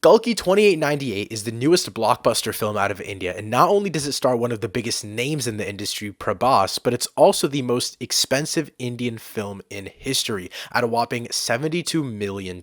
Kalki 2898 is the newest blockbuster film out of India, and not only does it star one of the biggest names in the industry, Prahbas, but it's also the most expensive Indian film in history at a whopping $72 million.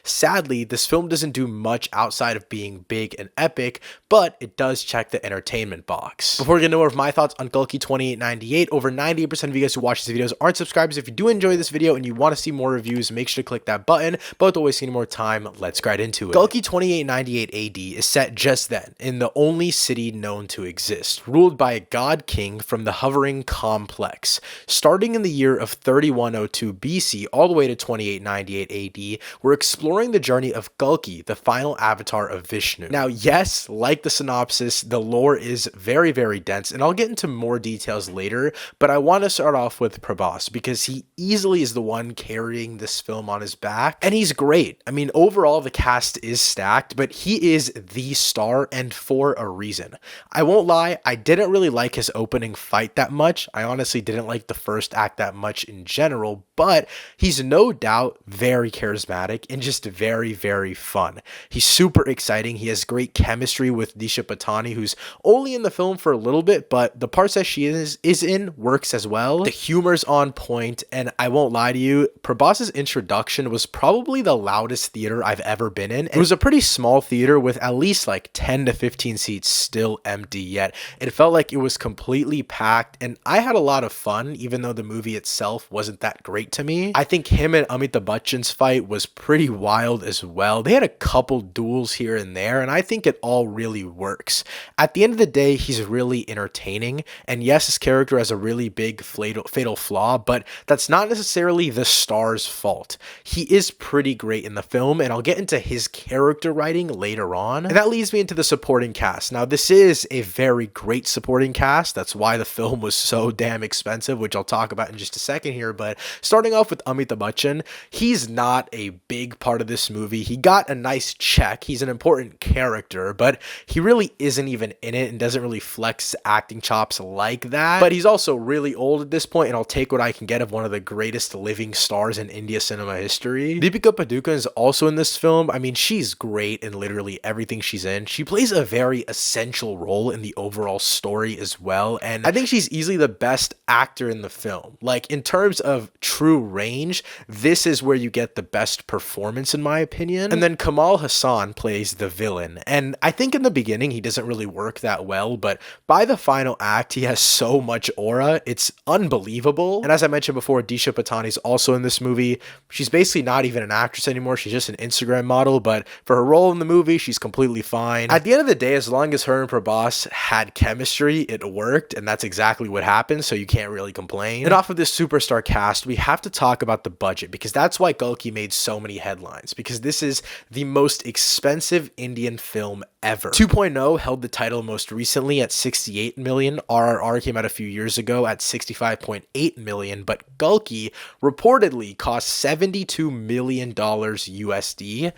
Sadly, this film doesn't do much outside of being big and epic, but it does check the entertainment box. Before we get into more of my thoughts on Kalki 2898, over 98% of you guys who watch these videos aren't subscribers. If you do enjoy this video and you want to see more reviews, make sure to click that button. But without wasting any more time, let's get right into it. Kalki 2898 AD is set just then in the only city known to exist, ruled by a god king from the hovering complex. Starting in the year of 3102 BC all the way to 2898 AD, we're exploring the journey of Kalki, the final avatar of Vishnu. Now, yes, like the synopsis, the lore is very, very dense, and I'll get into more details later, but I want to start off with Prahbas because he easily is the one carrying this film on his back, and he's great. I mean, overall, the cast is stacked, but he is the star, and for a reason. I won't lie, I didn't really like his opening fight that much. I honestly didn't like the first act that much in general, but he's no doubt very charismatic and just very, very fun. He's super exciting. He has great chemistry with Disha Patani, who's only in the film for a little bit, but the parts that she is in works as well. The humor's on point, and I won't lie to you, Prahbas's introduction was probably the loudest theater I've ever been in. It was a pretty small theater with at least like 10 to 15 seats still empty, yet it felt like it was completely packed, and I had a lot of fun even though the movie itself wasn't that great to me. I think him and Amitabh Bachchan's fight was pretty wild as well. They had a couple duels here and there, and I think it all really works. At the end of the day, he's really entertaining, and yes, his character has a really big fatal flaw, but that's not necessarily the star's fault. He is pretty great in the film, and I'll get into his character writing later on. And that leads me into the supporting cast. Now, this is a very great supporting cast. That's why the film was so damn expensive, which I'll talk about in just a second here. But starting off with Amitabh Bachchan, he's not a big part of this movie. He got a nice check. He's an important character, but he really isn't even in it and doesn't really flex acting chops like that. But he's also really old at this point, and I'll take what I can get of one of the greatest living stars in India cinema history. Deepika Padukone is also in this film. I mean, she's great in literally everything she's in. She plays a very essential role in the overall story as well, and I think she's easily the best actor in the film. Like, in terms of true range, this is where you get the best performance in my opinion. And then Kamal Hassan plays the villain, and I think in the beginning he doesn't really work that well, but by the final act he has so much aura, it's unbelievable. And as I mentioned before, Disha Patani's also in this movie. She's basically not even an actress anymore, she's just an Instagram model, but for her role in the movie, she's completely fine. At the end of the day, as long as her and Prahbas had chemistry, it worked, and that's exactly what happened, so you can't really complain. And off of this superstar cast, we have to talk about the budget, because that's why Kalki made so many headlines, because this is the most expensive Indian film ever. 2.0 held the title most recently at 68 million. RRR came out a few years ago at 65.8 million, but Kalki reportedly cost $72 million USD,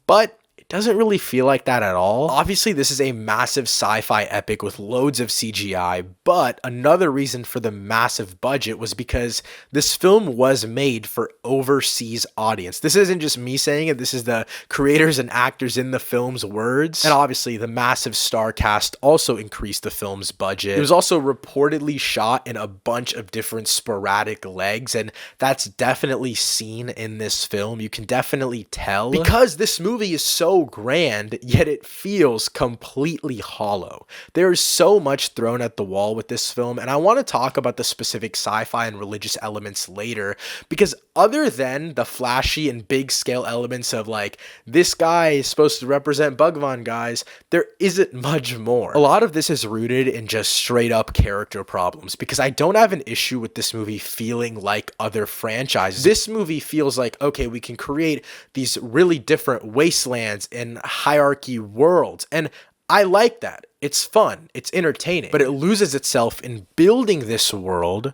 but it doesn't really feel like that at all. Obviously, this is a massive sci-fi epic with loads of CGI, but another reason for the massive budget was because this film was made for overseas audience. This isn't just me saying it, this is the creators and actors in the film's words. And obviously, the massive star cast also increased the film's budget. It was also reportedly shot in a bunch of different sporadic legs, and that's definitely seen in this film. You can definitely tell because this movie is so grand, yet it feels completely hollow. There is so much thrown at the wall with this film, and I want to talk about the specific sci-fi and religious elements later, because other than the flashy and big scale elements of like, this guy is supposed to represent Bhagwan, guys, there isn't much more. A lot of this is rooted in just straight up character problems, because I don't have an issue with this movie feeling like other franchises. This movie feels like, okay, we can create these really different wastelands and hierarchy worlds, and I like that. It's fun, it's entertaining, but it loses itself in building this world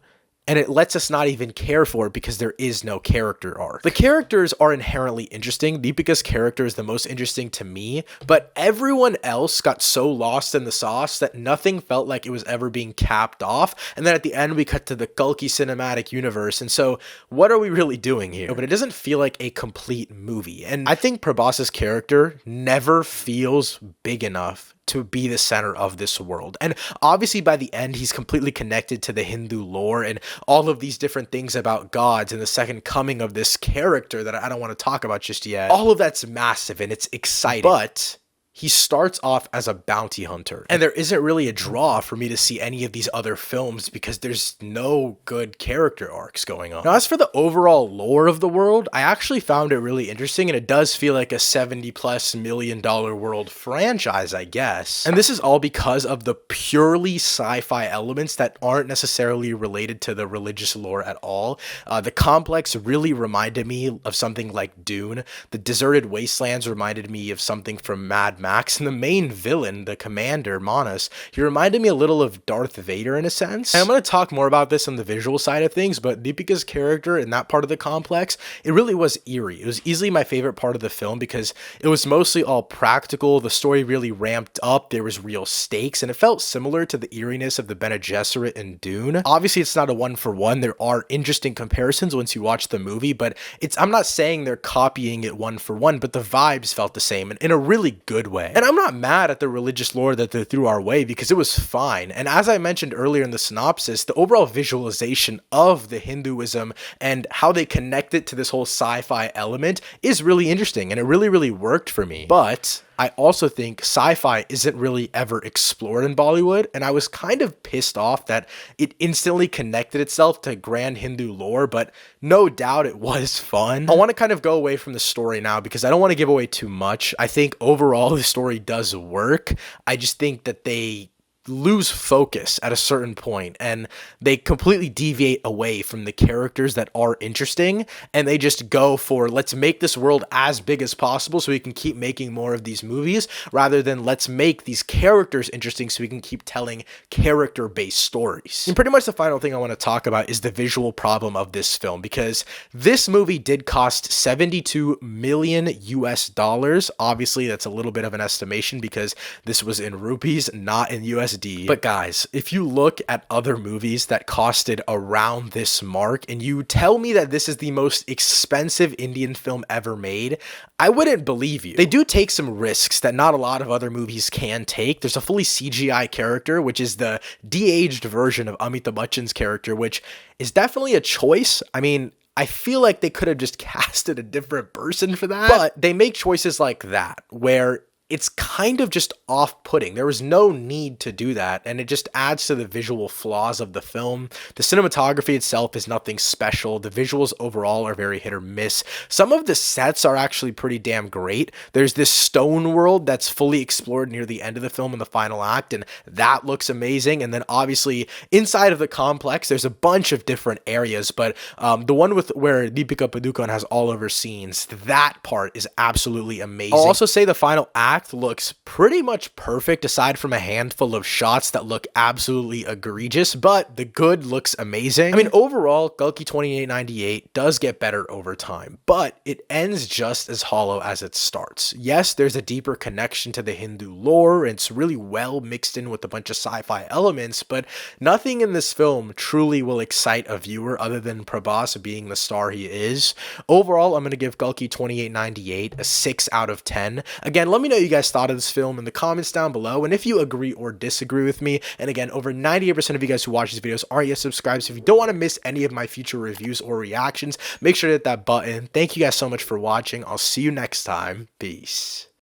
and it lets us not even care for it because there is no character arc. The characters are inherently interesting. Deepika's character is the most interesting to me, but everyone else got so lost in the sauce that nothing felt like it was ever being capped off, and then at the end we cut to the Kalki cinematic universe, and so what are we really doing here? But it doesn't feel like a complete movie, and I think Prahbas's character never feels big enough to be the center of this world. And obviously by the end, he's completely connected to the Hindu lore and all of these different things about gods and the second coming of this character that I don't want to talk about just yet. All of that's massive and it's exciting, but he starts off as a bounty hunter, and there isn't really a draw for me to see any of these other films because there's no good character arcs going on. Now, as for the overall lore of the world, I actually found it really interesting, and it does feel like a $70+ million world franchise, I guess. And this is all because of the purely sci-fi elements that aren't necessarily related to the religious lore at all. The complex really reminded me of something like Dune. The deserted wastelands reminded me of something from Mad Max, and the main villain, the commander, Manas, he reminded me a little of Darth Vader in a sense. And I'm going to talk more about this on the visual side of things, but Deepika's character in that part of the complex, it really was eerie. It was easily my favorite part of the film because it was mostly all practical. The story really ramped up. There was real stakes, and it felt similar to the eeriness of the Bene Gesserit in Dune. Obviously, it's not a one-for-one. There are interesting comparisons once you watch the movie, but I'm not saying they're copying it one-for-one, but the vibes felt the same, and in a really good way. And I'm not mad at the religious lore that they threw our way because it was fine. And as I mentioned earlier in the synopsis, the overall visualization of the Hinduism and how they connect it to this whole sci-fi element is really interesting, and it really, really worked for me. But I also think sci-fi isn't really ever explored in Bollywood, and I was kind of pissed off that it instantly connected itself to grand Hindu lore, but no doubt it was fun. I want to kind of go away from the story now because I don't want to give away too much. I think overall the story does work. I just think that they lose focus at a certain point and they completely deviate away from the characters that are interesting, and they just go for let's make this world as big as possible so we can keep making more of these movies, rather than let's make these characters interesting so we can keep telling character-based stories. And pretty much the final thing I want to talk about is the visual problem of this film, because this movie did cost $72 million US. Obviously that's a little bit of an estimation because this was in rupees, not in USD. But guys, if you look at other movies that costed around this mark and you tell me that this is the most expensive Indian film ever made, I wouldn't believe you. They do take some risks that not a lot of other movies can take. There's a fully CGI character, which is the de-aged version of Amitabh Bachchan's character, which is definitely a choice. I mean, I feel like they could have just casted a different person for that, but they make choices like that where it's kind of just off-putting. There was no need to do that, and it just adds to the visual flaws of the film. The cinematography itself is nothing special. The visuals overall are very hit or miss. Some of the sets are actually pretty damn great. There's this stone world that's fully explored near the end of the film in the final act, and that looks amazing. And then obviously inside of the complex, there's a bunch of different areas, but the one where Deepika Padukone has all of her scenes, that part is absolutely amazing. I'll also say the final act looks pretty much perfect aside from a handful of shots that look absolutely egregious, but the good looks amazing. I mean, overall, Kalki 2898 does get better over time, but it ends just as hollow as it starts. Yes, there's a deeper connection to the Hindu lore, and it's really well mixed in with a bunch of sci-fi elements, but nothing in this film truly will excite a viewer other than Prahbas being the star he is. Overall, I'm going to give Kalki 2898 a 6 out of 10. Again, let me know what you guys thought of this film in the comments down below, and if you agree or disagree with me. And again, over 98% of you guys who watch these videos aren't yet subscribed, so if you don't want to miss any of my future reviews or reactions, make sure to hit that button. Thank you guys so much for watching. I'll see you next time. Peace.